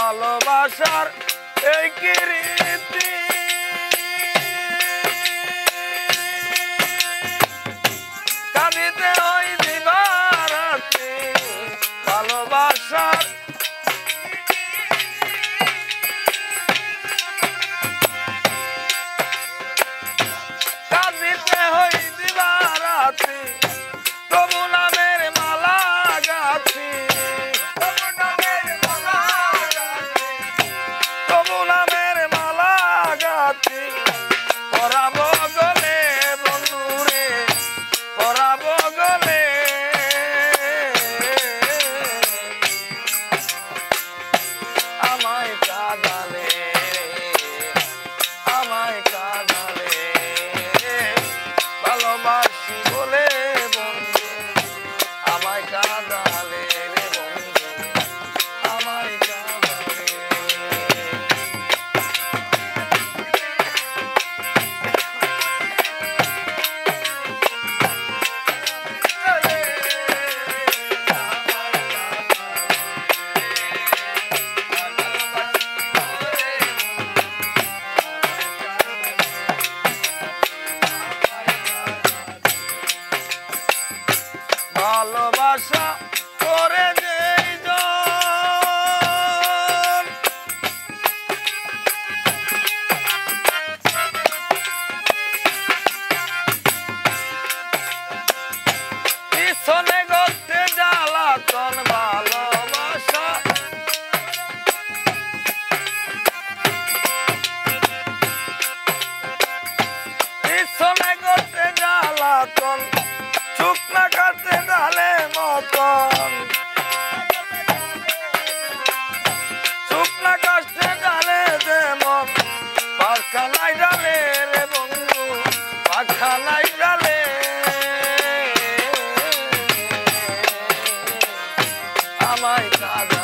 ভালোবাসার এই কীর্তি কাঁদিতে হয় দিবারাত্রি ভালোবাসার কাঁদিতে হয় দিবারাত্রি তবু নামের মালা গাছি তবু নামের মালা গাছি পরাবো গলে বন্ধুরে পরাবো গলে আমায় কাঁদালে আমায় কাঁদালে ভালোবাসি বলে বন্ধু আমায় কাঁদালে রে বন্ধু আমায় কাঁদালে ভালোবাসা করে যেই জন পিছনে করতে জ্বালাতন ভালোবাসা পিছনে করতে জ্বালাতন শুকনা কাটতে ডালে মতন শুকনা কাটতে ডালে যেমন পাখা নাই ডালে রে বন্ধু পাখা নাই ডালে আমায় কাঁদা